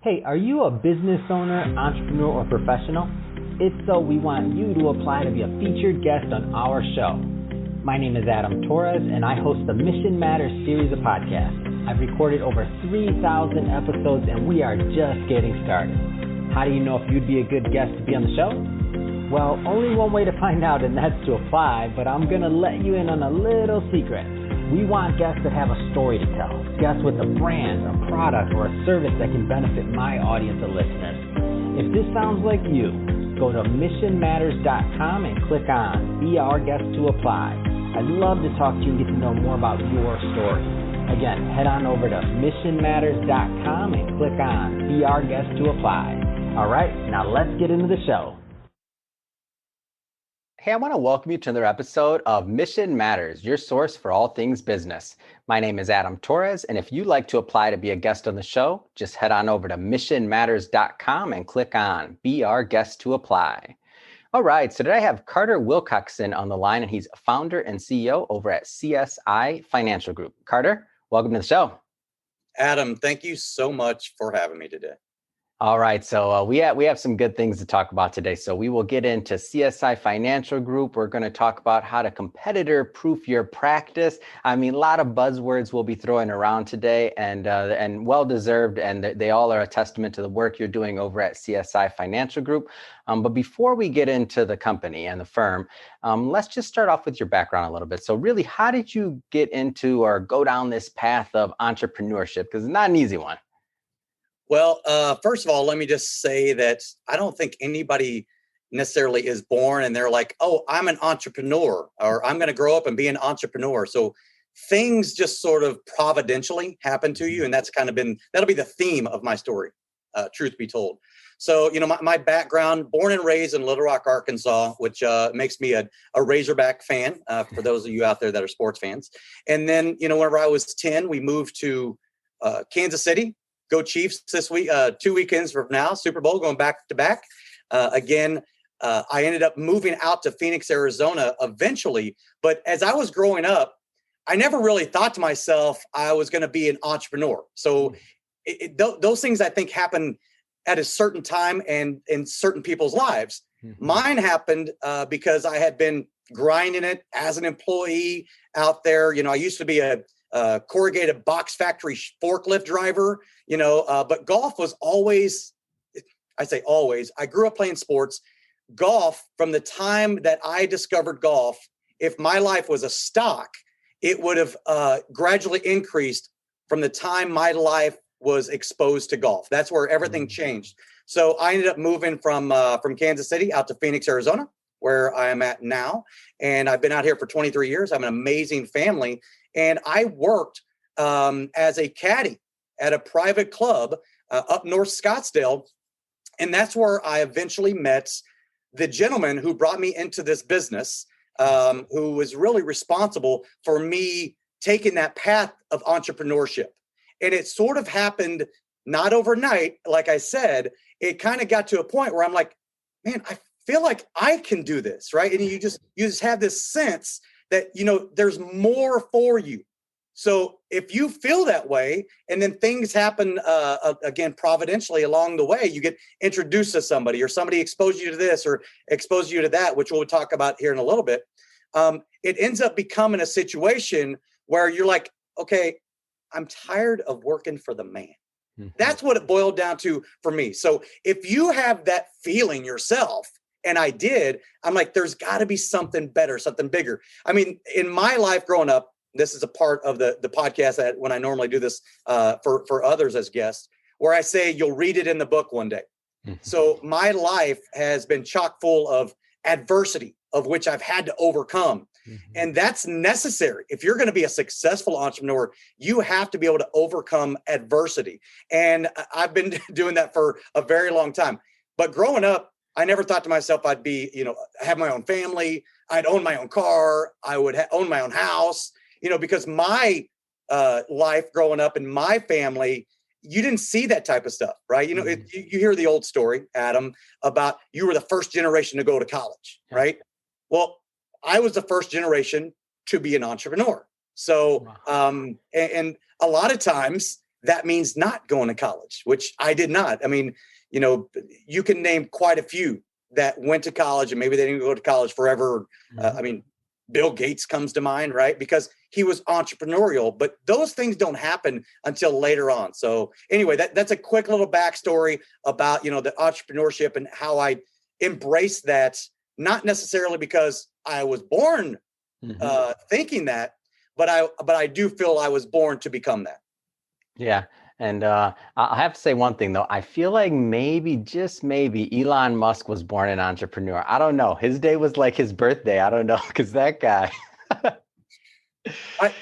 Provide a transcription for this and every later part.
Hey, are you a business owner, entrepreneur, or professional? If so, we want you to apply to be a featured guest on our show. My name is Adam Torres, and I host the Mission Matters series of podcasts. I've recorded over 3,000 episodes, and we are just getting started. How do you know if you'd be a good guest to be on the show? Well, only one way to find out, and that's to apply, but I'm going to let you in on a little secret. We want guests that have a story to tell, guests with a brand, a product, or a service that can benefit my audience of listeners. If this sounds like you, go to missionmatters.com and click on Be Our Guest to apply. I'd love to talk to you and get to know more about your story. Again, head on over to missionmatters.com and click on Be Our Guest to apply. All right, now let's get into the show. Hey, I want to welcome you to another episode of Mission Matters, your source for all things business. My name is Adam Torres, and if you'd like to apply to be a guest on the show, just head on over to missionmatters.com and click on Be Our Guest to apply. All right, so today I have Carter Wilcoxson on the line, and he's founder and CEO over at Csi Financial Group. Carter, welcome to the show. Adam, thank you so much for having me today. All right, so we have some good things to talk about today. So we will get into Csi Financial Group. We're going to talk about how to competitor-proof your practice. I mean, a lot of buzzwords we'll be throwing around today, and well-deserved, and they all are a testament to the work you're doing over at Csi Financial Group. But before we get into the company and the firm, let's just start off with your background a little bit. So really, how did you get into or go down this path of entrepreneurship? Because it's not an easy one. Well, first of all, let me just say that I don't think anybody necessarily is born and they're like, oh, I'm an entrepreneur, or I'm going to grow up and be an entrepreneur. So things just sort of providentially happen to you. And that's kind of that'll be the theme of my story, truth be told. So, my background, born and raised in Little Rock, Arkansas, which makes me a Razorback fan, for those of you out there that are sports fans. And then, whenever I was 10, we moved to Kansas City. Go Chiefs this week, 2 weekends from now, Super Bowl, going back to back. Again, I ended up moving out to Phoenix, Arizona eventually. But as I was growing up, I never really thought to myself I was going to be an entrepreneur. So those things I think happen at a certain time and in certain people's lives. Mm-hmm. Mine happened because I had been grinding it as an employee out there. I used to be a corrugated box factory forklift driver, but golf was always, I say always, I grew up playing sports. Golf, from the time that I discovered golf, if my life was a stock, it would have gradually increased from the time my life was exposed to golf. That's where everything changed. So I ended up moving from Kansas City out to Phoenix, Arizona, where I am at now. And I've been out here for 23 years. I have an amazing family. And I worked as a caddy at a private club up north Scottsdale. And that's where I eventually met the gentleman who brought me into this business, who was really responsible for me taking that path of entrepreneurship. And it sort of happened not overnight. Like I said, it kind of got to a point where I'm like, man, I feel like I can do this, right? And you just have this sense that, there's more for you. So if you feel that way, and then things happen, again, providentially along the way, you get introduced to somebody, or somebody exposed you to this or exposed you to that, which we'll talk about here in a little bit. It ends up becoming a situation where you're like, okay, I'm tired of working for the man. Mm-hmm. That's what it boiled down to for me. So if you have that feeling yourself, and I did, I'm like, there's got to be something better, something bigger. I mean, in my life growing up, this is a part of the podcast that when I normally do this for others as guests, where I say, you'll read it in the book one day. Mm-hmm. So my life has been chock full of adversity, of which I've had to overcome. Mm-hmm. And that's necessary. If you're going to be a successful entrepreneur, you have to be able to overcome adversity. And I've been doing that for a very long time. But growing up, I never thought to myself I'd be, have my own family. I'd own my own car. I would own my own house, because my life growing up in my family, you didn't see that type of stuff, right? You hear the old story, Adam, about you were the first generation to go to college, right? Well, I was the first generation to be an entrepreneur. So, and a lot of times that means not going to college, which I did not. I mean, you can name quite a few that went to college and maybe they didn't go to college forever. I mean, Bill Gates comes to mind, right? Because he was entrepreneurial, but those things don't happen until later on. So anyway, that's a quick little backstory about, the entrepreneurship and how I embrace that, not necessarily because I was born thinking that, but I do feel I was born to become that. Yeah. And I have to say one thing, though. I feel like maybe, just maybe, Elon Musk was born an entrepreneur. I don't know. His day was like his birthday. I don't know, because that guy.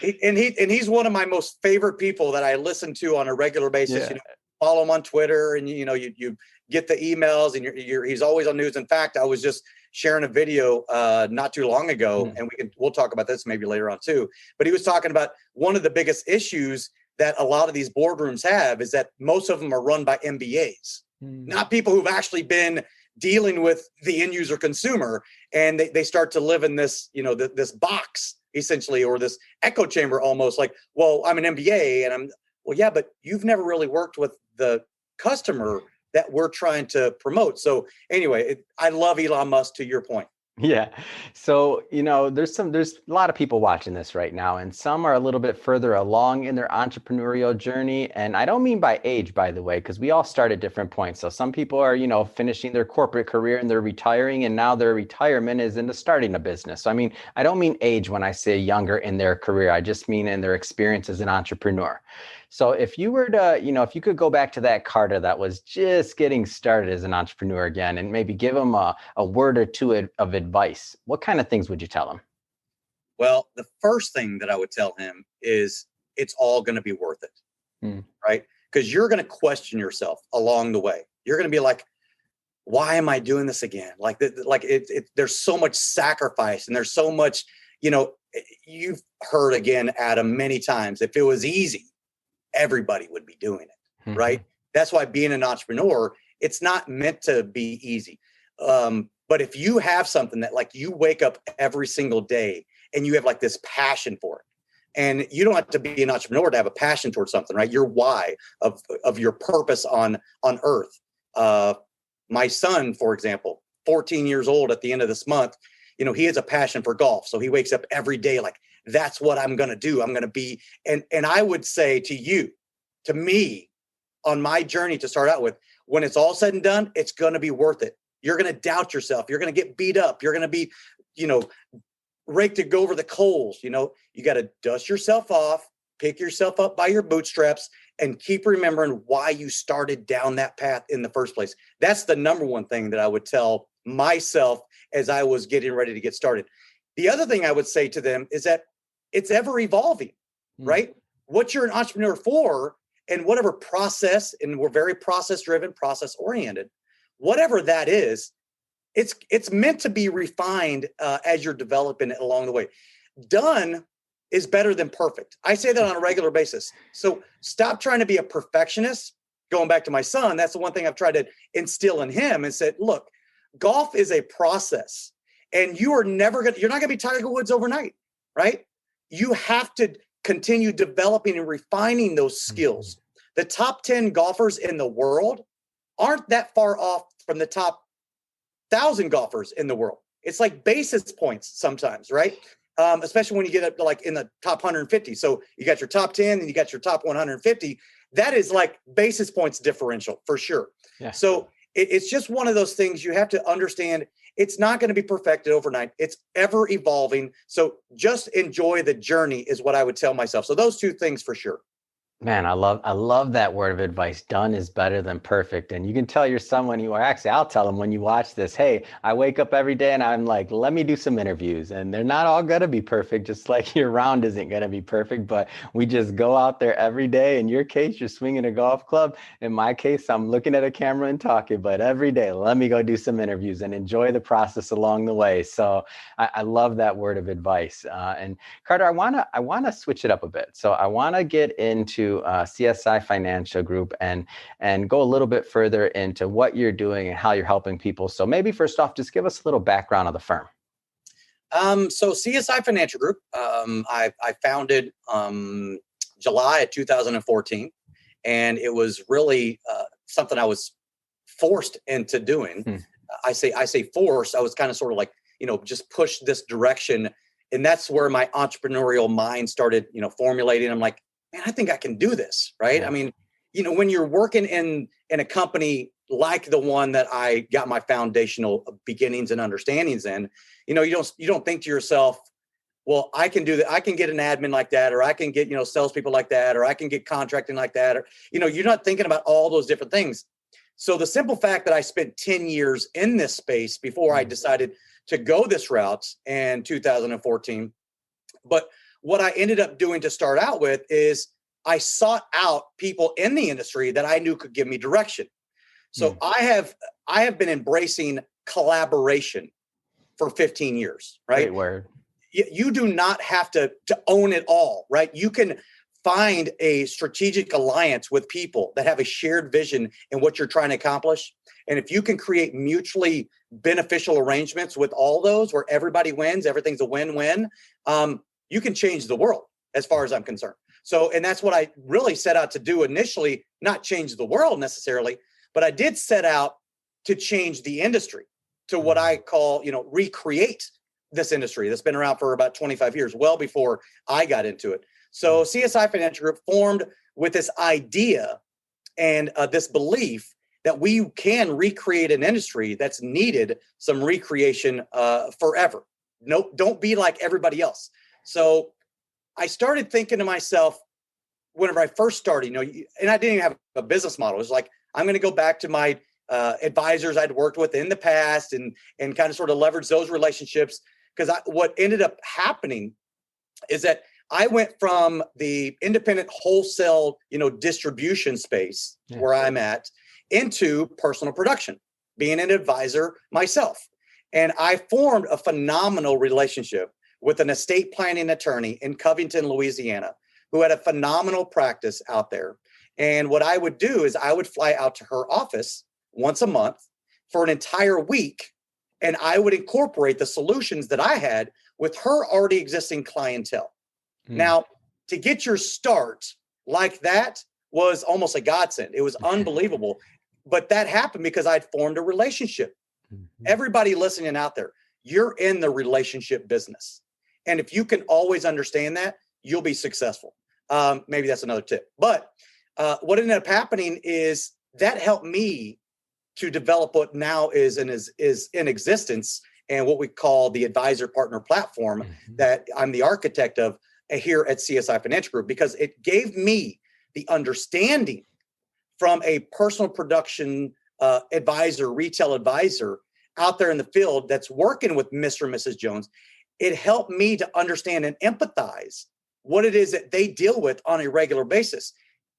He's one of my most favorite people that I listen to on a regular basis. Yeah. Follow him on Twitter, and you get the emails, and he's always on news. In fact, I was just sharing a video not too long ago, and we'll talk about this maybe later on too. But he was talking about one of the biggest issues that a lot of these boardrooms have is that most of them are run by MBAs, not people who've actually been dealing with the end user consumer, and they start to live in this, this box essentially, or this echo chamber almost, like, well, I'm an MBA, and well, yeah, but you've never really worked with the customer that we're trying to promote. So anyway, I love Elon Musk, to your point. Yeah. So, there's a lot of people watching this right now, and some are a little bit further along in their entrepreneurial journey. And I don't mean by age, by the way, because we all start at different points. So some people are, finishing their corporate career and they're retiring, and now their retirement is into starting a business. So, I mean, I don't mean age when I say younger in their career. I just mean in their experience as an entrepreneur. So if you were to, if you could go back to that Carter that was just getting started as an entrepreneur again, and maybe give him a word or two of advice, what kind of things would you tell him? Well, the first thing that I would tell him is it's all going to be worth it, right? Because you're going to question yourself along the way. You're going to be like, why am I doing this again? There's so much sacrifice, and there's so much, you've heard again, Adam, many times, if it was easy, everybody would be doing it, right? That's why being an entrepreneur, it's not meant to be easy. But if you have something that, like, you wake up every single day and you have like this passion for it, and you don't have to be an entrepreneur to have a passion towards something, right? Your why of your purpose on earth. My son, for example, 14 years old at the end of this month, he has a passion for golf. So he wakes up every day like, that's what I'm going to do. I'm going to be, and I would say to me, on my journey to start out with, when it's all said and done, it's going to be worth it. You're going to doubt yourself. You're going to get beat up. You're going to be, raked to go over the coals. You got to dust yourself off, pick yourself up by your bootstraps, and keep remembering why you started down that path in the first place. That's the number one thing that I would tell myself as I was getting ready to get started. The other thing I would say to them is that it's ever evolving, right? What you're an entrepreneur for, and whatever process, and we're very process driven, process oriented, whatever that is, it's meant to be refined as you're developing it along the way. Done is better than perfect. I say that on a regular basis. So stop trying to be a perfectionist. Going back to my son, that's the one thing I've tried to instill in him, and said, look, golf is a process, and you're not going to be Tiger Woods overnight, right? You have to continue developing and refining those skills. The top 10 golfers in the world aren't that far off from the top 1,000 golfers in the world. It's like basis points sometimes, right? Especially when you get up to like in the top 150. So you got your top 10 and you got your top 150. That is like basis points differential for sure. Yeah. So it's just one of those things you have to understand. It's not going to be perfected overnight. It's ever evolving. So just enjoy the journey is what I would tell myself. So those two things for sure. Man, I love that word of advice. Done is better than perfect. And you can tell your son when I'll tell him when you watch this, hey, I wake up every day and I'm like, let me do some interviews. And they're not all going to be perfect, just like your round isn't going to be perfect, but we just go out there every day. In your case, you're swinging a golf club. In my case, I'm looking at a camera and talking, but every day, let me go do some interviews and enjoy the process along the way. So I love that word of advice. And Carter, I want to switch it up a bit. So I want to get into Csi Financial Group and go a little bit further into what you're doing and how you're helping people. So maybe first off, just give us a little background of the firm. So Csi Financial Group, I founded July of 2014, And it was really something I was forced into doing. I say forced. I was kind of sort of like, just push this direction. And that's where my entrepreneurial mind started, formulating. I'm like, man, I think I can do this. Right. Yeah. I mean, when you're working in a company like the one that I got my foundational beginnings and understandings in, you don't think to yourself, well, I can do that. I can get an admin like that, or I can get, salespeople like that, or I can get contracting like that. Or, you're not thinking about all those different things. So the simple fact that I spent 10 years in this space before I decided to go this route in 2014. But what I ended up doing to start out with is I sought out people in the industry that I knew could give me direction. So I have been embracing collaboration for 15 years, right? Great word. You do not have to own it all, right? You can find a strategic alliance with people that have a shared vision in what you're trying to accomplish. And if you can create mutually beneficial arrangements with all those where everybody wins, everything's a win-win, you can change the world as far as I'm concerned. So, and that's what I really set out to do initially, not change the world necessarily, but I did set out to change the industry to what I call, recreate this industry that's been around for about 25 years, well before I got into it. So CSI Financial Group formed with this idea and this belief that we can recreate an industry that's needed some recreation forever. No, don't be like everybody else. So I started thinking to myself, whenever I first started, and I didn't even have a business model. It was like, I'm going to go back to my advisors I'd worked with in the past and kind of sort of leverage those relationships. Because what ended up happening is that I went from the independent wholesale, distribution space where I'm at into personal production, being an advisor myself. And I formed a phenomenal relationship with an estate planning attorney in Covington, Louisiana, who had a phenomenal practice out there. And what I would do is I would fly out to her office once a month for an entire week. And I would incorporate the solutions that I had with her already existing clientele. Now, to get your start like that was almost a godsend. It was unbelievable. But that happened because I'd formed a relationship. Everybody listening out there, you're in the relationship business. And if you can always understand that, you'll be successful. Maybe that's another tip. But what ended up happening is that helped me to develop what now is in existence and what we call the advisor partner platform that I'm the architect of here at CSI Financial Group, because it gave me the understanding from a personal production advisor, retail advisor out there in the field that's working with Mr. and Mrs. Jones. It helped me to understand and empathize what it is that they deal with on a regular basis.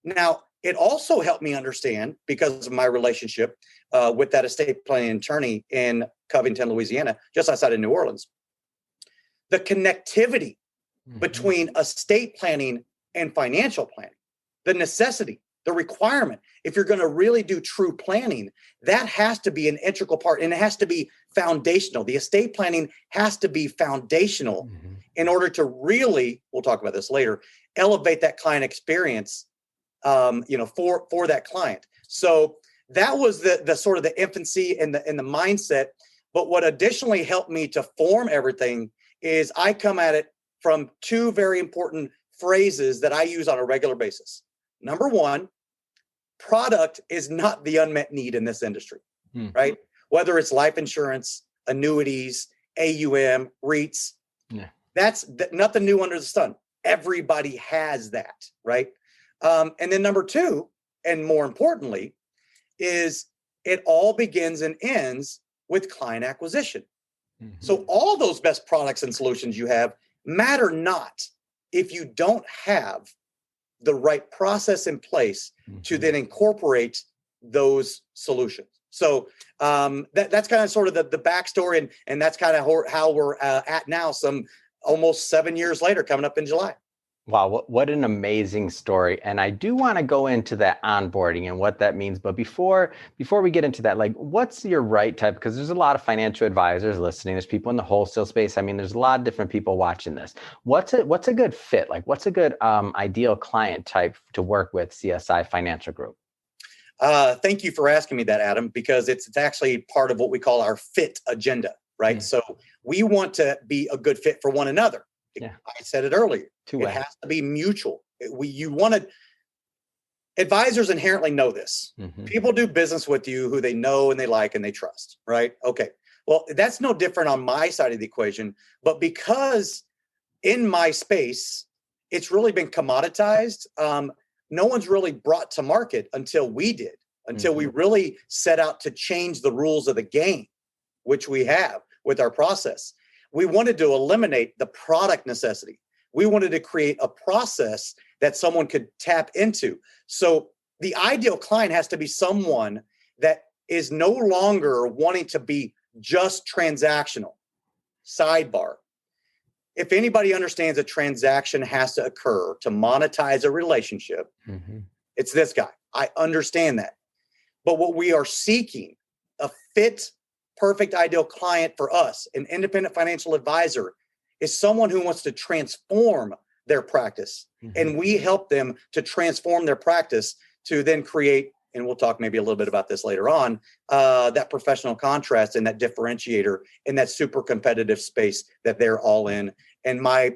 Now, it also helped me understand, because of my relationship with that estate planning attorney in Covington, Louisiana, just outside of New Orleans, the connectivity between estate planning and financial planning, the necessity, the requirement. If you're going to really do true planning, that has to be an integral part, and it has to be foundational. The estate planning has to be foundational in order to really, we'll talk about this later, elevate that client experience, for that client. So that was the sort of the infancy and the mindset. But what additionally helped me to form everything is I come at it from two very important phrases that I use on a regular basis. Number one, product is not the unmet need in this industry, right? Whether it's life insurance, annuities, AUM, REITs, that's nothing new under the sun. Everybody has that, right? And then number two, and more importantly, is it all begins and ends with client acquisition. So all those best products and solutions you have matter not if you don't have the right process in place to then incorporate those solutions. So that's kind of sort of the backstory, and that's kind of how we're at now, some almost 7 years later, coming up in July. Wow, what an amazing story. And I do want to go into that onboarding and what that means. But before we get into that, like, what's your right type? Because there's a lot of financial advisors listening. There's people in the wholesale space. I mean, there's a lot of different people watching this. What's a good fit? Like, what's a good ideal client type to work with CSI Financial Group? Thank you for asking me that, Adam, because it's actually part of what we call our fit agenda, right? So we want to be a good fit for one another. Yeah. I said it earlier. It has to be mutual. Advisors inherently know this. People do business with you who they know and they like and they trust, right? Okay. Well, that's no different on my side of the equation, but because in my space, it's really been commoditized. No one's really brought to market until we did, until we really set out to change the rules of the game, which we have with our process. We wanted to eliminate the product necessity. We wanted to create a process that someone could tap into. So the ideal client has to be someone that is no longer wanting to be just transactional. Sidebar. If anybody understands a transaction has to occur to monetize a relationship, it's this guy. I understand that. But what we are seeking, a fit, perfect, ideal client for us, an independent financial advisor, is someone who wants to transform their practice. And we help them to transform their practice to then create, and we'll talk maybe a little bit about this later on, that professional contrast and that differentiator in that super competitive space that they're all in. And my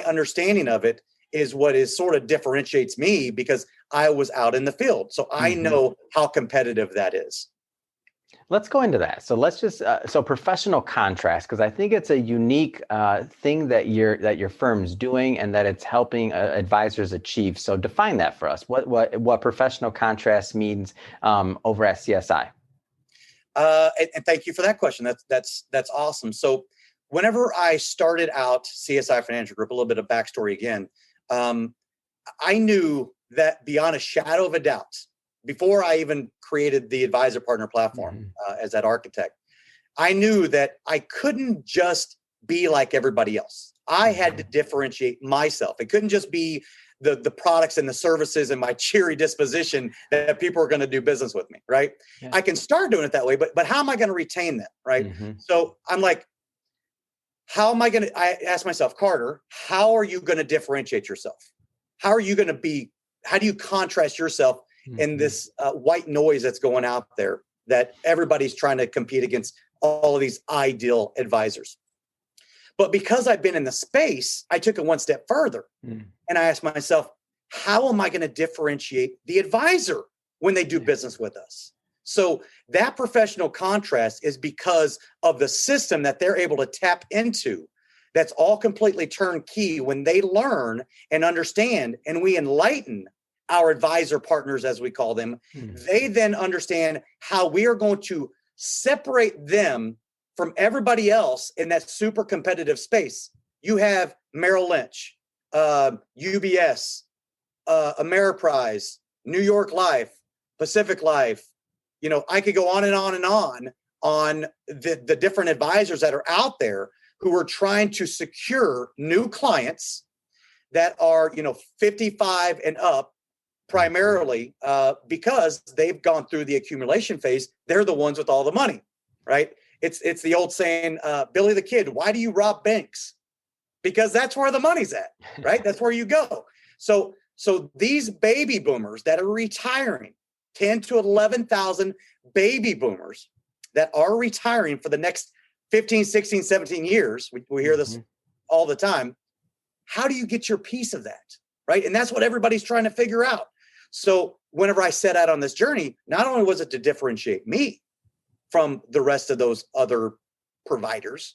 understanding of it is what is sort of differentiates me because I was out in the field. So I know how competitive that is. Let's go into that. So let's just so professional contrast, because I think it's a unique thing that your firm's doing and that it's helping advisors achieve. So define that for us. What professional contrast means over at CSI. And thank you for that question. That's awesome. So whenever I started out CSI Financial Group, a little bit of backstory again, I knew that beyond a shadow of a doubt, before I even created the advisor partner platform as that architect, I knew that I couldn't just be like everybody else. I had to differentiate myself. It couldn't just be the products and the services and my cheery disposition that people are going to do business with me, right? Yeah. I can start doing it that way, but how am I going to retain them, right? So I'm like, I asked myself, Carter, how are you going to differentiate yourself? How do you contrast yourself in this white noise that's going out there that everybody's trying to compete against all of these ideal advisors? But because I've been in the space, I took it one step further and I asked myself, how am I going to differentiate the advisor when they do business with us? So that professional contrast is because of the system that they're able to tap into. That's all completely turnkey when they learn and understand, and we enlighten our advisor partners, as we call them. They then understand how we are going to separate them from everybody else in that super competitive space. You have Merrill Lynch, UBS, Ameriprise, New York Life, Pacific Life. You know, I could go on and on and on the different advisors that are out there who are trying to secure new clients that are, 55 and up, primarily because they've gone through the accumulation phase. They're the ones with all the money, right? It's the old saying, Billy the Kid, why do you rob banks? Because that's where the money's at, right? That's where you go. So these baby boomers that are retiring, 10 to 11,000 baby boomers that are retiring for the next 15, 16, 17 years. We hear this all the time. How do you get your piece of that, right? And that's what everybody's trying to figure out. So whenever I set out on this journey, not only was it to differentiate me from the rest of those other providers,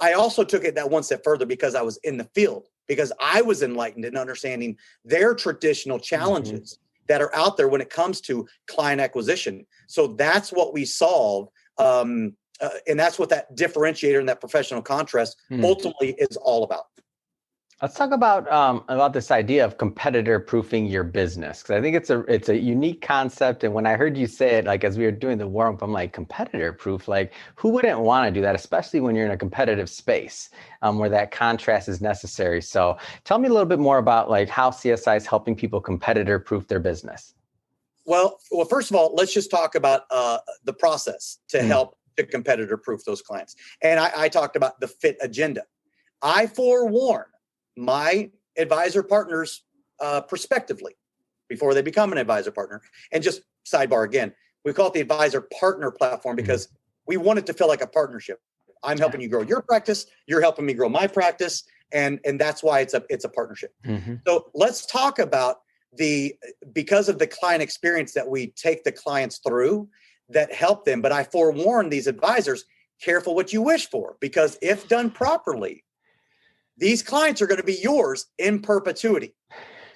I also took it that one step further because I was in the field, because I was enlightened in understanding their traditional challenges that are out there when it comes to client acquisition. So that's what we solve. And that's what that differentiator and that professional contrast ultimately is all about. Let's talk about this idea of competitor proofing your business, because I think it's a unique concept. And when I heard you say it, like as we were doing the warm up, I'm like, competitor proof, like who wouldn't want to do that, especially when you're in a competitive space where that contrast is necessary. So tell me a little bit more about like how CSI is helping people competitor proof their business. Well, first of all, let's just talk about the process to help to competitor proof those clients. And I talked about the FIT agenda. I forewarn my advisor partners prospectively before they become an advisor partner. And just sidebar again, we call it the advisor partner platform because we want it to feel like a partnership. I'm helping you grow your practice. You're helping me grow my practice. And that's why it's a partnership. So let's talk about because of the client experience that we take the clients through that help them. But I forewarn these advisors, careful what you wish for, because if done properly, these clients are going to be yours in perpetuity.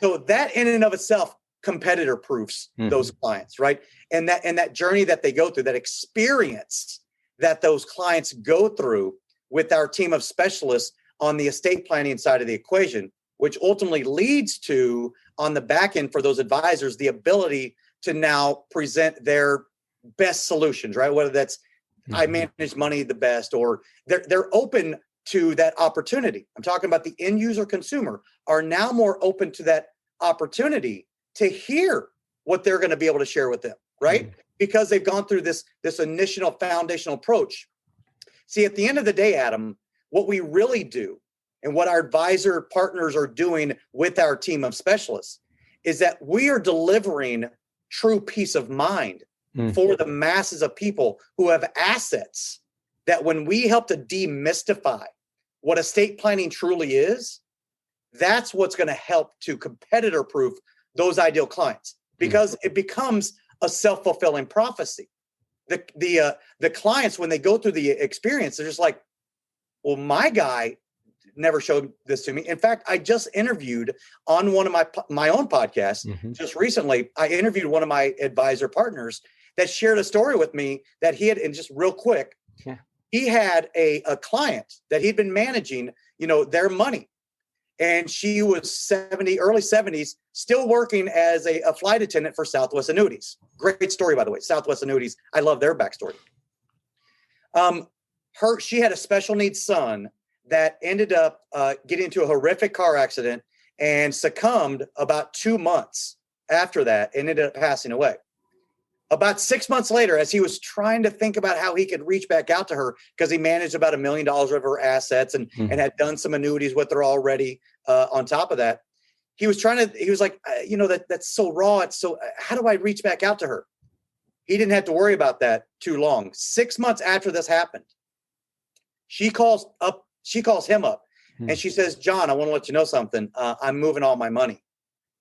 So that in and of itself competitor proofs those clients, right? And that journey that they go through, that experience that those clients go through with our team of specialists on the estate planning side of the equation, which ultimately leads to, on the back end for those advisors, the ability to now present their best solutions, right? Whether that's I manage money the best, or they're open to that opportunity. I'm talking about the end user consumer are now more open to that opportunity to hear what they're going to be able to share with them, right? Because they've gone through this initial foundational approach. See, at the end of the day, Adam, what we really do and what our advisor partners are doing with our team of specialists is that we are delivering true peace of mind for the masses of people who have assets, that when we help to demystify what estate planning truly is, that's what's going to help to competitor proof those ideal clients, because it becomes a self-fulfilling prophecy. The clients, when they go through the experience, they're just like, well, my guy never showed this to me. In fact, I just interviewed on one of my own podcasts just recently. I interviewed one of my advisor partners that shared a story with me that he had, and just real quick, he had a client that he'd been managing, their money. And she was early 70s, still working as a flight attendant for Southwest Annuities. Great story, by the way. Southwest Annuities. I love their backstory. She had a special needs son that ended up getting into a horrific car accident and succumbed about 2 months after that and ended up passing away. About 6 months later, as he was trying to think about how he could reach back out to her, because he managed about $1 million of her assets and had done some annuities with her already on top of that, he was like, that's so raw. It's so, how do I reach back out to her? He didn't have to worry about that too long. 6 months after this happened, she calls him up and she says, John, I want to let you know something. I'm moving all my money.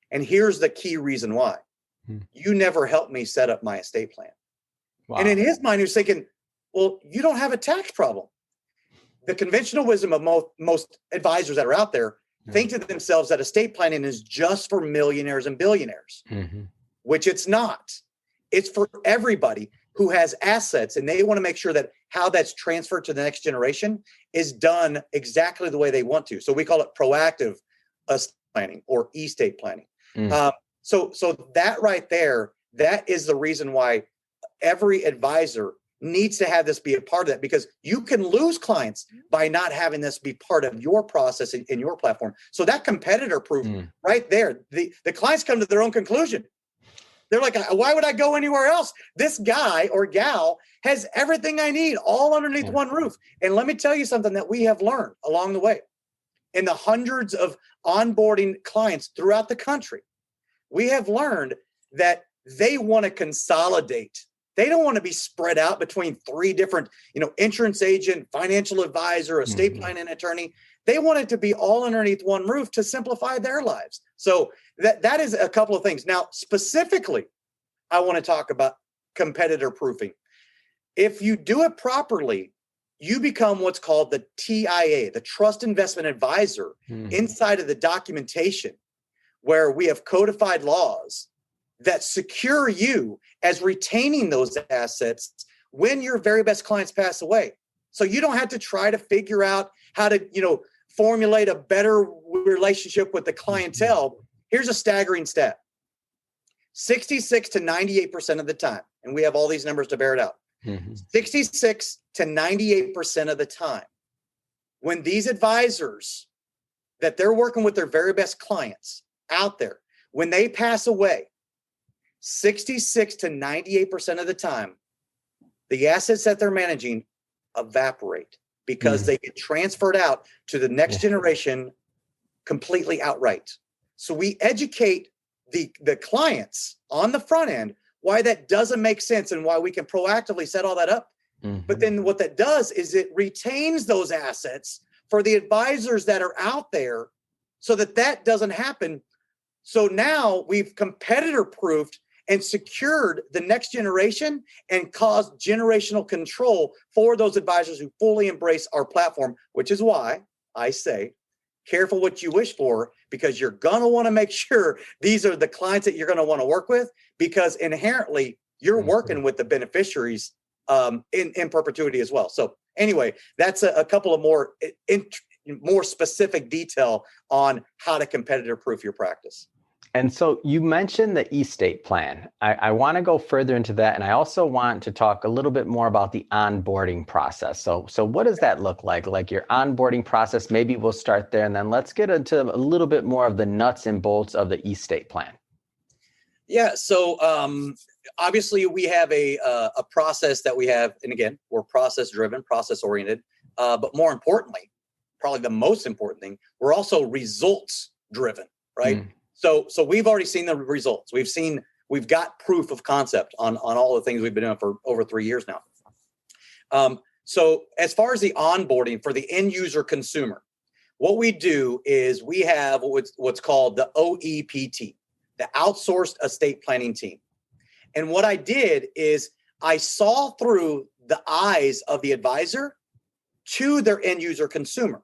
And here's the key reason why. You never helped me set up my estate plan. Wow. And in his mind, he was thinking, well, you don't have a tax problem. The conventional wisdom of most advisors that are out there think to themselves that estate planning is just for millionaires and billionaires, which it's not. It's for everybody who has assets, and they want to make sure that how that's transferred to the next generation is done exactly the way they want to. So we call it proactive estate planning or estate planning. So that right there, that is the reason why every advisor needs to have this be a part of that, because you can lose clients by not having this be part of your process in your platform. So that competitor proof right there, the clients come to their own conclusion. They're like, why would I go anywhere else? This guy or gal has everything I need all underneath one roof. And let me tell you something that we have learned along the way. In the hundreds of onboarding clients throughout the country, we have learned that they want to consolidate. They don't want to be spread out between 3 different, insurance agent, financial advisor, estate planning attorney. They want it to be all underneath one roof to simplify their lives. So that is a couple of things. Now, specifically, I want to talk about competitor proofing. If you do it properly, you become what's called the TIA, the Trust Investment Advisor, inside of the documentation, where we have codified laws that secure you as retaining those assets when your very best clients pass away. So you don't have to try to figure out how to, formulate a better relationship with the clientele, here's a staggering stat. 66 to 98% of the time, and we have all these numbers to bear it out. 66 to 98% of the time, when these advisors that they're working with their very best clients out there, when they pass away, 66 to 98% of the time, the assets that they're managing evaporate because they get transferred out to the next generation completely outright. So we educate the clients on the front end why that doesn't make sense and why we can proactively set all that up. But then what that does is it retains those assets for the advisors that are out there so that that doesn't happen. So now we've competitor proofed and secured the next generation and caused generational control for those advisors who fully embrace our platform, which is why I say, careful what you wish for, because you're going to want to make sure these are the clients that you're going to want to work with, because inherently you're working with the beneficiaries in perpetuity as well. So anyway, that's a couple of more specific detail on how to competitor proof your practice. And so you mentioned the estate plan. I want to go further into that. And I also want to talk a little bit more about the onboarding process. So what does that look like? Like your onboarding process, maybe we'll start there, and then let's get into a little bit more of the nuts and bolts of the estate plan. Yeah. So obviously we have a process that we have, and again, we're process driven, process oriented, but more importantly, probably the most important thing, we're also results driven, right? So we've already seen the results. We've got proof of concept on all the things we've been doing for over 3 years now. So as far as the onboarding for the end user consumer, what we do is we have what's called the OEPT, the outsourced estate planning team. And what I did is I saw through the eyes of the advisor to their end user consumer.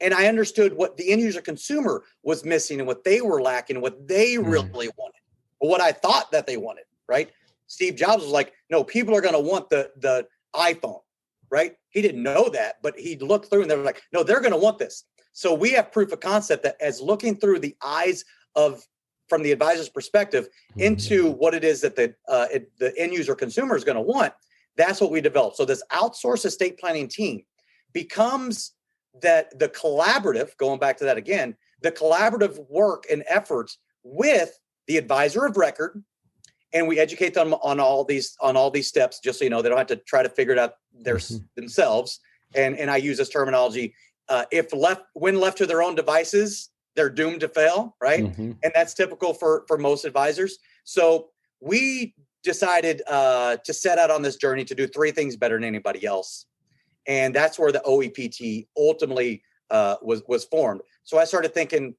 And I understood what the end user consumer was missing and what they were lacking, what they really wanted, or what I thought that they wanted, right? Steve Jobs was like, no, people are going to want the iPhone, right? He didn't know that, but he looked through and they were like, no, they're going to want this. So we have proof of concept that as looking through the eyes from the advisor's perspective into what it is that the end user consumer is going to want, that's what we developed. So this outsourced estate planning team becomes that the collaborative, going back to that again, the collaborative work and efforts with the advisor of record, and we educate them on all these steps, just so you know, they don't have to try to figure it out themselves. And I use this terminology: when left to their own devices, they're doomed to fail, right? And that's typical for most advisors. So we decided to set out on this journey to do 3 things better than anybody else. And that's where the OEPT ultimately was formed. So I started thinking,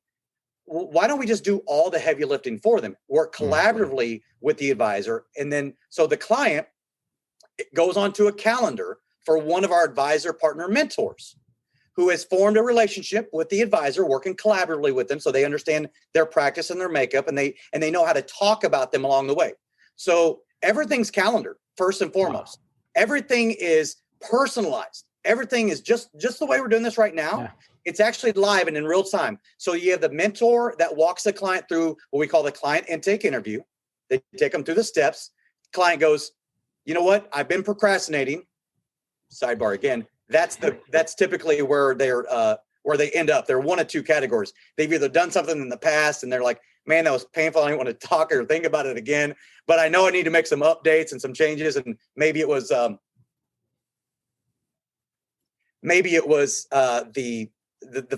why don't we just do all the heavy lifting for them, work collaboratively with the advisor? And then, so the client goes onto a calendar for one of our advisor partner mentors who has formed a relationship with the advisor, working collaboratively with them so they understand their practice and their makeup, and they know how to talk about them along the way. So everything's calendared, first and foremost. Everything is personalized. Everything is just the way we're doing this right now. It's actually live and in real time. So you have the mentor that walks the client through what we call the client intake interview. They take them through the steps. Client goes, you know what? I've been procrastinating. Sidebar again. That's typically where where they end up. They're one of 2 categories. They've either done something in the past and they're like, man, that was painful. I don't want to talk or think about it again, but I know I need to make some updates and some changes. And maybe it was the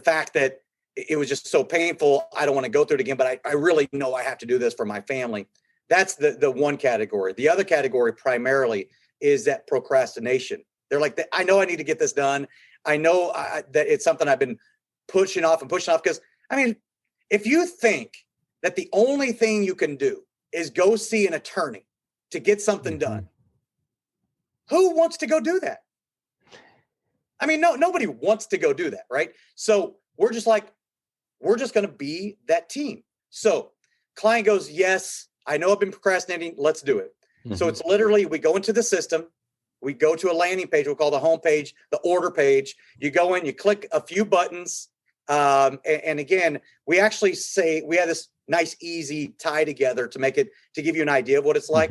fact that it was just so painful. I don't want to go through it again, but I really know I have to do this for my family. That's the one category. The other category primarily is that procrastination. They're like, I know I need to get this done. I know that it's something I've been pushing off. Because, I mean, if you think that the only thing you can do is go see an attorney to get something done, who wants to go do that? I mean, nobody wants to go do that, right? So we're just going to be that team. So client goes, yes, I know I've been procrastinating. Let's do it. So it's literally, we go into the system, we go to a landing page, we'll call the home page, the order page. You go in, you click a few buttons, And again, we actually say we have this nice, easy tie together to give you an idea of what it's like.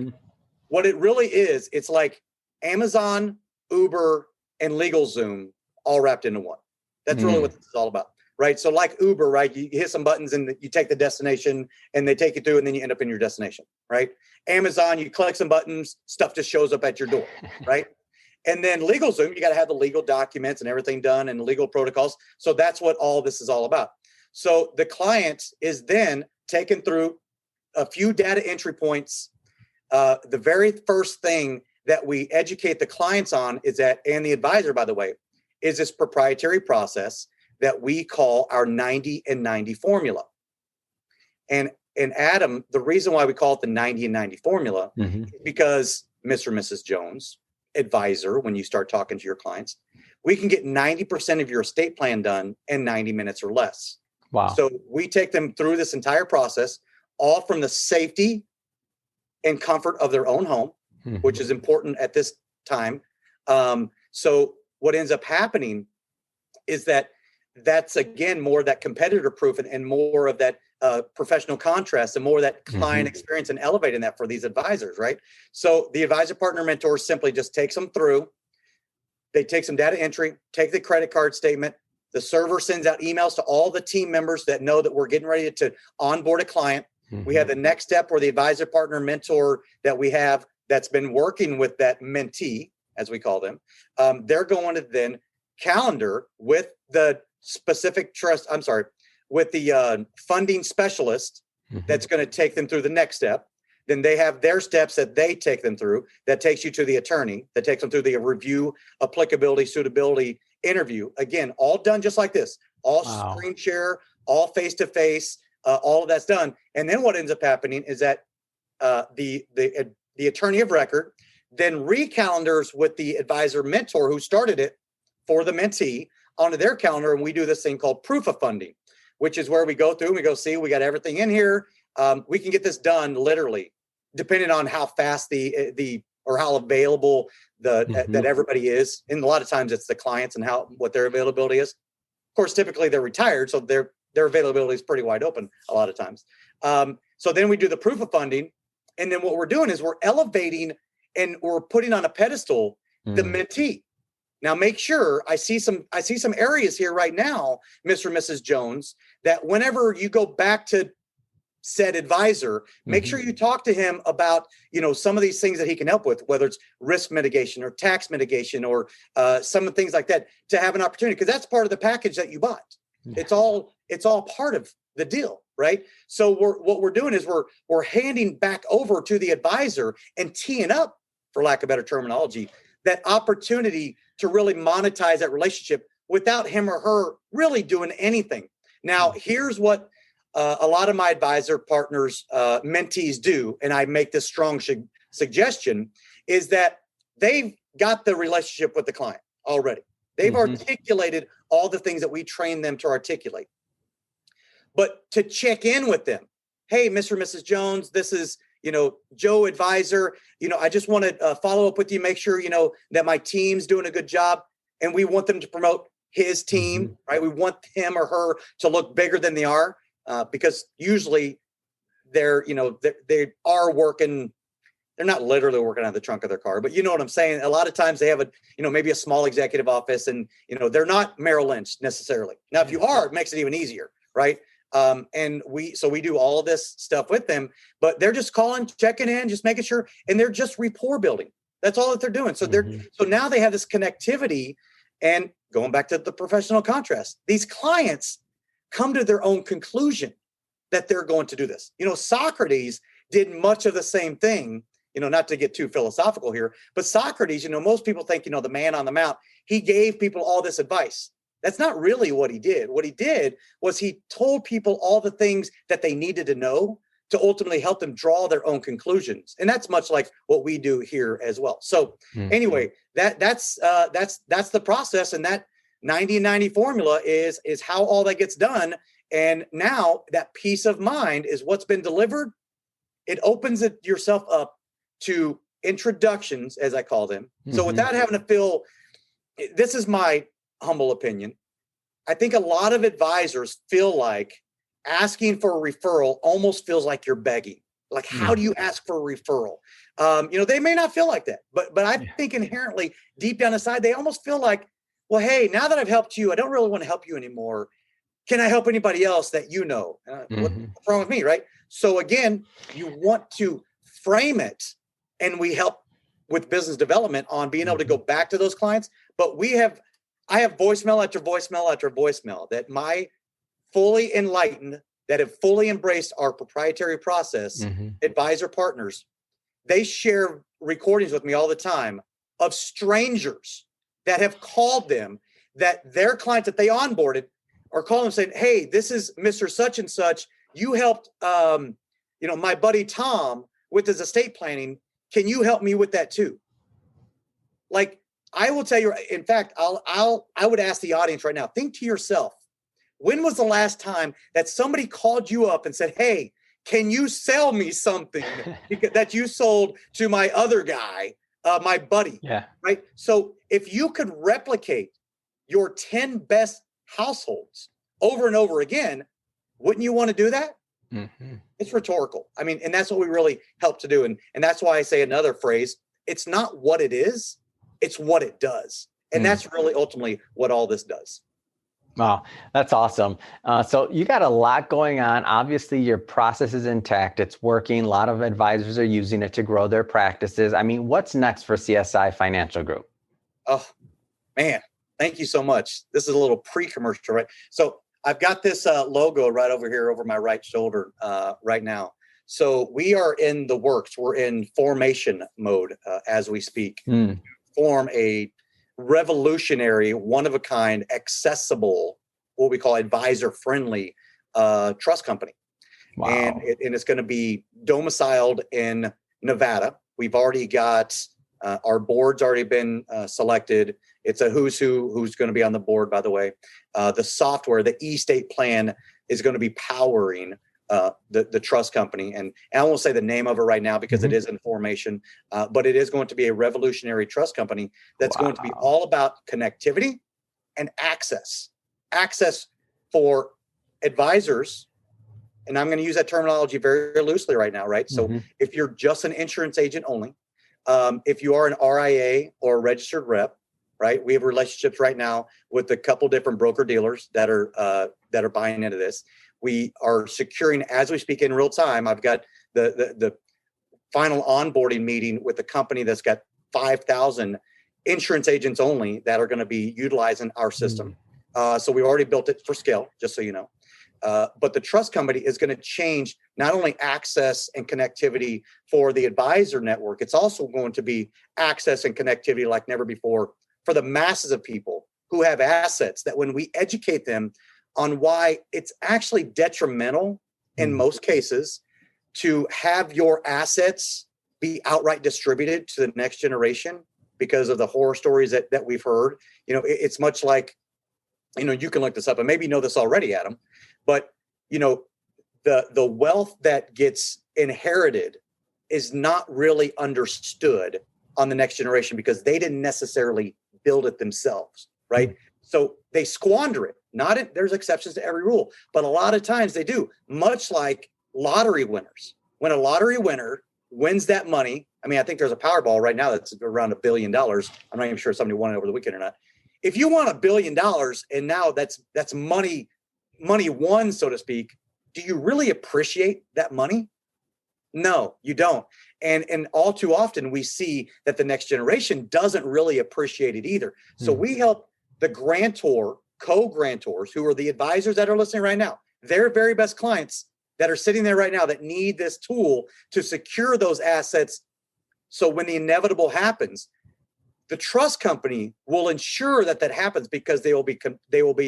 What it really is, it's like Amazon, Uber, and LegalZoom all wrapped into one. That's really what this is all about, right? So like Uber, right? You hit some buttons and you take the destination and they take you through and then you end up in your destination, right? Amazon, you click some buttons, stuff just shows up at your door, right? And then LegalZoom, you got to have the legal documents and everything done and legal protocols. So that's what all this is all about. So the client is then taken through a few data entry points. The very first thing that we educate the clients on is that, and the advisor, by the way, is this proprietary process that we call our 90 and 90 formula. And Adam, the reason why we call it the 90 and 90 formula is because Mr. and Mrs. Jones, advisor, when you start talking to your clients, we can get 90% of your estate plan done in 90 minutes or less. Wow. So we take them through this entire process, all from the safety and comfort of their own home, which is important at this time. So what ends up happening is that's again more of that competitor proof and more of that professional contrast and more of that client experience and elevating that for these advisors, right? So the advisor partner mentor simply just takes them through. They take some data entry, take the credit card statement. The server sends out emails to all the team members that know that we're getting ready to onboard a client. We have the next step where the advisor partner mentor that we have that's been working with that mentee, as we call them. They're going to then calendar with the specific with the funding specialist that's going to take them through the next step. Then they have their steps that they take them through that takes you to the attorney that takes them through the review, applicability, suitability interview. Again, all done just like this, all screen share, all face-to-face, all of that's done. And then what ends up happening is that the attorney of record then recalendars with the advisor mentor who started it for the mentee onto their calendar. And we do this thing called proof of funding, which is where we go through and we go, see, we got everything in here. We can get this done literally, depending on how fast or how available that everybody is. And a lot of times it's the clients and what their availability is. Of course, typically they're retired, so their availability is pretty wide open a lot of times. So then we do the proof of funding. And then what we're doing is we're elevating and we're putting on a pedestal the mentee. Now, make sure I see some areas here right now, Mr. and Mrs. Jones, that whenever you go back to said advisor, make sure you talk to him about, some of these things that he can help with, whether it's risk mitigation or tax mitigation or some of the things like that, to have an opportunity, because that's part of the package that you bought. It's all part of the deal, right? So what we're doing is we're handing back over to the advisor and teeing up, for lack of better terminology, that opportunity to really monetize that relationship without him or her really doing anything. Now, here's what a lot of my advisor partners, mentees do, and I make this strong suggestion, is that they've got the relationship with the client already. They've articulated all the things that we train them to articulate. But to check in with them, hey, Mr. and Mrs. Jones, this is, Joe advisor, I just want to follow up with you, make sure, that my team's doing a good job. And we want them to promote his team, right? We want him or her to look bigger than they are, because usually they are working. They're not literally working out of the trunk of their car, but you know what I'm saying? A lot of times they have maybe a small executive office and, they're not Merrill Lynch necessarily. Now, if you are, it makes it even easier, right? And we do all of this stuff with them, but they're just calling, checking in, just making sure, and they're just rapport building. That's all that they're doing. So so now they have this connectivity, and going back to the professional contrast, these clients come to their own conclusion that they're going to do this. Socrates did much of the same thing, not to get too philosophical here, but Socrates, most people think, the man on the mount, he gave people all this advice. That's not really what he did. What he did was he told people all the things that they needed to know to ultimately help them draw their own conclusions. And that's much like what we do here as well. So anyway, that's the process. And that 90 and 90 formula is how all that gets done. And now that peace of mind is what's been delivered. It opens yourself up to introductions, as I call them. So without having to feel, this is my humble opinion, I think a lot of advisors feel like asking for a referral almost feels like you're begging. Like, how do you ask for a referral? They may not feel like that, but I think inherently deep down inside, they almost feel like, well, hey, now that I've helped you, I don't really want to help you anymore. Can I help anybody else that you know? What's wrong with me, right? So again, you want to frame it, and we help with business development on being able to go back to those clients. But I have voicemail after voicemail after voicemail that my fully enlightened, that have fully embraced our proprietary process, advisor partners, they share recordings with me all the time of strangers that have called them, that their clients that they onboarded are calling them saying, hey, this is Mr. Such and Such. You helped, my buddy Tom with his estate planning. Can you help me with that too? Like, I will tell you, in fact, I would ask the audience right now, think to yourself, when was the last time that somebody called you up and said, hey, can you sell me something that you sold to my other guy, my buddy? Yeah. Right. So if you could replicate your 10 best households over and over again, wouldn't you want to do that? It's rhetorical. I mean, and that's what we really help to do. And that's why I say another phrase, it's not what it is, it's what it does. And that's really ultimately what all this does. Wow, that's awesome. So you got a lot going on. Obviously, your process is intact. It's working. A lot of advisors are using it to grow their practices. I mean, what's next for Csi Financial Group? Oh, man, thank you so much. This is a little pre-commercial, right? So I've got this logo right over here over my right shoulder right now. So we are in the works. We're in formation mode as we speak. Form a revolutionary, one-of-a-kind, accessible, what we call advisor-friendly trust company. Wow. And it's going to be domiciled in Nevada. We've already got our board's already been selected. It's a who's who's going to be on the board, by the way. The software, the estate plan, is going to be powering the trust company. And I won't say the name of it right now because it is in formation, but it is going to be a revolutionary trust company that's going to be all about connectivity and access for advisors. And I'm going to use that terminology very loosely right now, right? So if you're just an insurance agent only, if you are an RIA or a registered rep, right? We have relationships right now with a couple different broker dealers that are buying into this. We are securing, as we speak, in real time. I've got the final onboarding meeting with a company that's got 5,000 insurance agents only that are going to be utilizing our system. So we've already built it for scale, just so you know. But the trust company is going to change not only access and connectivity for the advisor network, it's also going to be access and connectivity like never before for the masses of people who have assets, that when we educate them on why it's actually detrimental in most cases to have your assets be outright distributed to the next generation because of the horror stories that we've heard. It's much like, you can look this up and maybe you know this already, Adam, but the wealth that gets inherited is not really understood on the next generation because they didn't necessarily build it themselves, right? So they squander it. There's exceptions to every rule, but a lot of times they do, much like lottery winners. When a lottery winner wins that money, I mean, I think there's a Powerball right now that's around $1 billion. I'm not even sure if somebody won it over the weekend or not. If you won $1 billion and now that's money won, so to speak, do you really appreciate that money? No, you don't. And all too often we see that the next generation doesn't really appreciate it either. So we help the grantor, co-grantors, who are the advisors that are listening right now, their very best clients that are sitting there right now that need this tool to secure those assets. So when the inevitable happens, the trust company will ensure that happens because they will be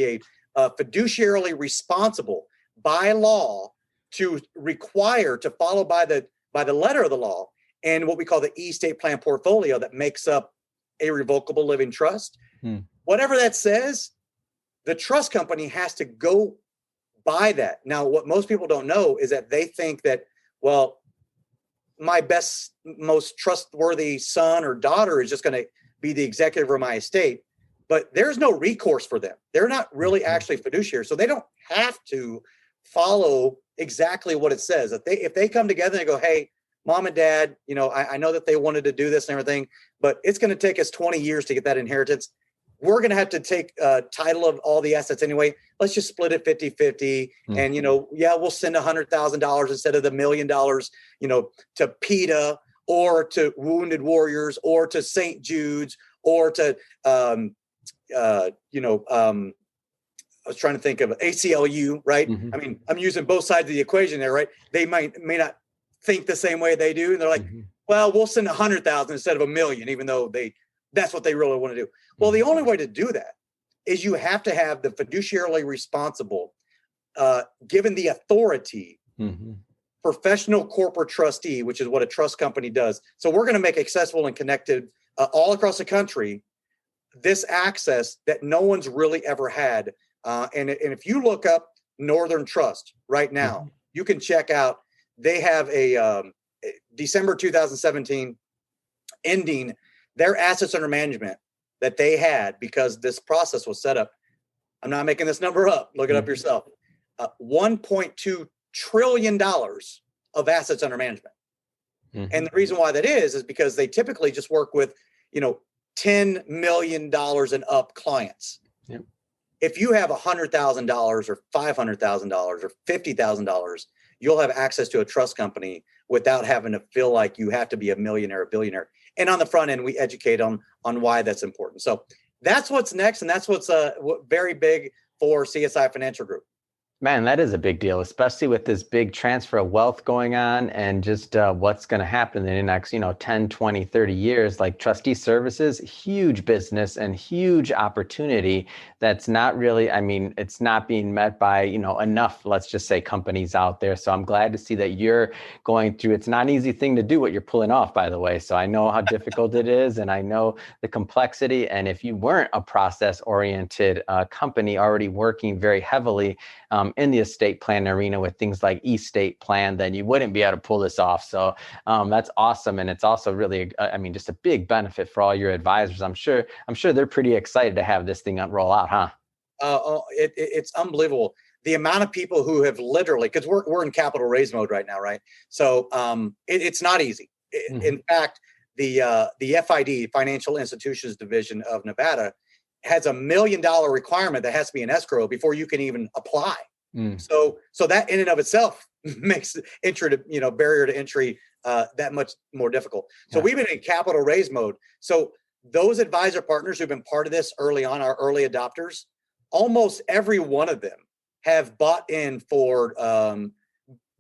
a fiduciarily responsible by law to require to follow by the letter of the law and what we call the estate plan portfolio that makes up a revocable living trust. Whatever that says, the trust company has to go by that. Now, what most people don't know is that they think that, well, my best, most trustworthy son or daughter is just going to be the executive of my estate. but there's no recourse for them. They're not really actually fiduciary. So they don't have to follow exactly what it says. If they come together and go, hey, mom and dad, I know that they wanted to do this and everything, but it's going to take us 20 years to get that inheritance. We're going to have to take title of all the assets anyway. Let's just split it 50-50. And, we'll send $100,000 instead of the $1 million, to PETA or to Wounded Warriors or to St. Jude's or to, I was trying to think of ACLU, right? I mean, I'm using both sides of the equation there, right? They may not think the same way they do. And they're like, well, we'll send 100,000 instead of 1 million, even though that's what they really want to do. Well, the only way to do that is you have to have the fiduciarily responsible, given the authority, professional corporate trustee, which is what a trust company does. So we're going to make accessible and connected all across the country this access that no one's really ever had. And if you look up Northern Trust right now, you can check out, they have a December 2017 ending their assets under management that they had because this process was set up. I'm not making this number up. Look it up yourself. $1.2 trillion of assets under management. And the reason why that is because they typically just work with, $10 million and up clients. Yep. If you have $100,000 or $500,000 or $50,000, you'll have access to a trust company without having to feel like you have to be a millionaire or billionaire. And on the front end, we educate on why that's important. So that's what's next. And that's what's very big for CSI Financial Group. Man, that is a big deal, especially with this big transfer of wealth going on and just what's going to happen in the next, 10, 20, 30 years. Like trustee services, huge business and huge opportunity that's not really, it's not being met by, enough, let's just say, companies out there. So I'm glad to see that you're going through, it's not an easy thing to do what you're pulling off, by the way. So I know how difficult it is and I know the complexity. And if you weren't a process-oriented company already working very heavily in the estate plan arena with things like estate plan, then you wouldn't be able to pull this off. So that's awesome. And it's also really, just a big benefit for all your advisors. I'm sure they're pretty excited to have this thing roll out, huh? It's unbelievable. The amount of people who have literally, because we're in capital raise mode right now, right? So it's not easy. In fact, the FID, Financial Institutions Division of Nevada, has $1 million requirement that has to be in escrow before you can even apply. So that in and of itself makes barrier to entry that much more difficult. So we've been in capital raise mode. So those advisor partners who've been part of this early on, our early adopters, almost every one of them have bought in for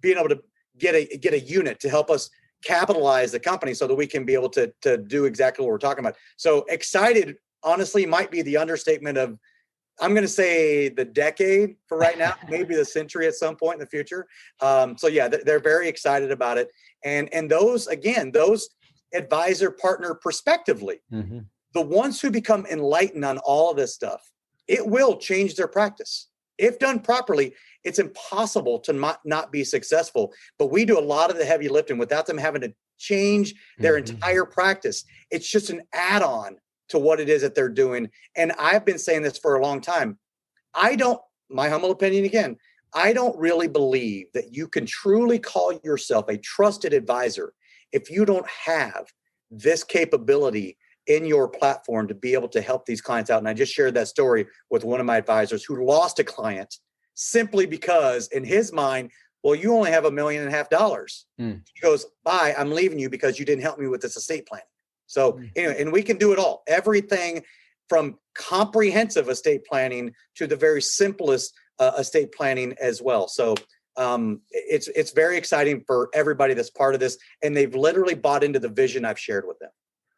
being able to get a unit to help us capitalize the company so that we can be able to do exactly what we're talking about. So excited, honestly, might be the understatement of, I'm going to say the decade for right now, maybe the century at some point in the future. So yeah, they're very excited about it. And those advisor partner prospectively, the ones who become enlightened on all of this stuff, it will change their practice. If done properly, it's impossible to not be successful. But we do a lot of the heavy lifting without them having to change their entire practice. It's just an add-on to what it is that they're doing. And I've been saying this for a long time. My humble opinion again, I don't really believe that you can truly call yourself a trusted advisor if you don't have this capability in your platform to be able to help these clients out. And I just shared that story with one of my advisors who lost a client simply because in his mind, well, you only have $1.5 million. He goes, bye, I'm leaving you because you didn't help me with this estate plan. So anyway, and we can do it all, everything from comprehensive estate planning to the very simplest estate planning as well. So it's very exciting for everybody that's part of this. And they've literally bought into the vision I've shared with them.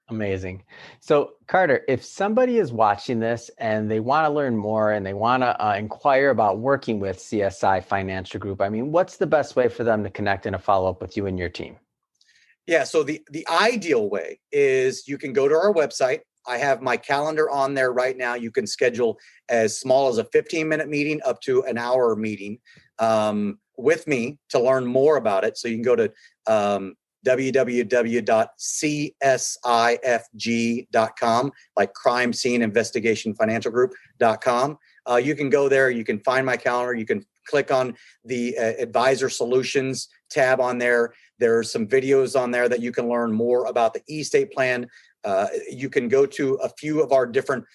Amazing. So Carter, if somebody is watching this and they want to learn more and they want to inquire about working with CSI Financial Group, what's the best way for them to connect and to follow up with you and your team? Yeah. So the ideal way is you can go to our website. I have my calendar on there right now. You can schedule as small as a 15-minute meeting up to an hour meeting with me to learn more about it. So you can go to www.csifg.com, like Crime Scene Investigation Financial Group.com. You can go there. You can find my calendar. You can click on the Advisor Solutions tab on there. There's some videos on there that you can learn more about the estate plan. You can go to a few of our different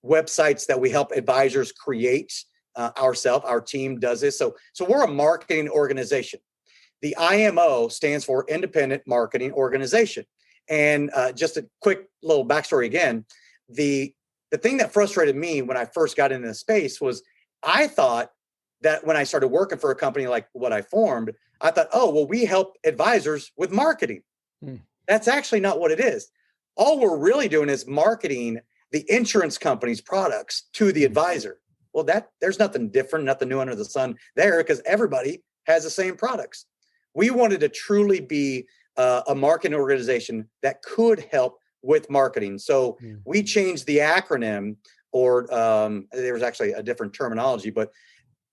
websites that we help advisors create ourselves. Our team does this. So we're a marketing organization. The IMO stands for Independent Marketing Organization. And just a quick little backstory again, the thing that frustrated me when I first got into the space was I thought that when I started working for a company like what I formed, I thought, oh, well, we help advisors with marketing. That's actually not what it is. All we're really doing is marketing the insurance company's products to the advisor. Well, there's nothing different, nothing new under the sun there, because everybody has the same products. We wanted to truly be a marketing organization that could help with marketing. So we changed the acronym, or there was actually a different terminology, but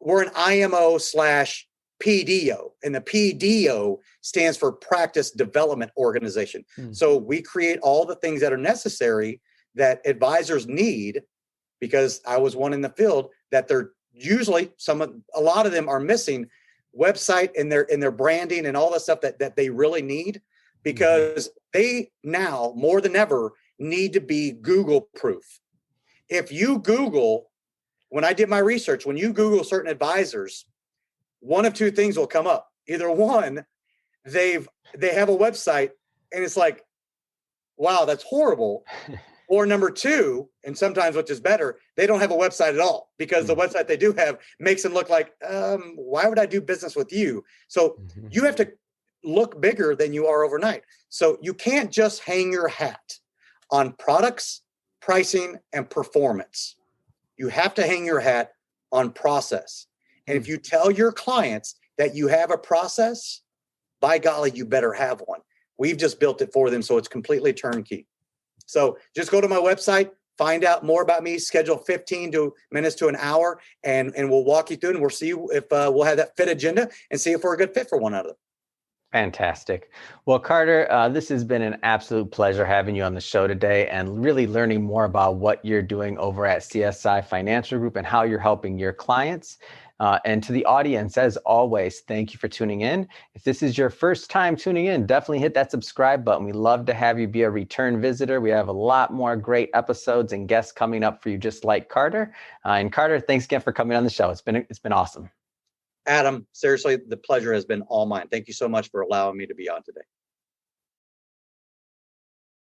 we're an IMO/PDO, and the PDO stands for Practice Development Organization. So we create all the things that are necessary that advisors need, because I was one in the field that they're usually a lot of them are missing website and their branding and all the stuff that they really need, because they now more than ever need to be Google proof. If you Google, when I did my research, when you Google certain advisors, one of two things will come up. Either one, they have a website and it's like, wow, that's horrible. Or number two, and sometimes which is better, they don't have a website at all, because the website they do have makes them look like, why would I do business with you? So you have to look bigger than you are overnight. So you can't just hang your hat on products, pricing, and performance. You have to hang your hat on process. And if you tell your clients that you have a process, by golly, you better have one. We've just built it for them, so it's completely turnkey. So just go to my website, find out more about me, schedule 15 minutes to an hour, and we'll walk you through it, and we'll see if we'll have that fit agenda and see if we're a good fit for one another. Fantastic. Well, Carter, this has been an absolute pleasure having you on the show today and really learning more about what you're doing over at Csi Financial Group and how you're helping your clients. And to the audience, as always, thank you for tuning in. If this is your first time tuning in, definitely hit that subscribe button. We love to have you be a return visitor. We have a lot more great episodes and guests coming up for you, just like Carter. And Carter, thanks again for coming on the show. It's been awesome. Adam, seriously, the pleasure has been all mine. Thank you so much for allowing me to be on today.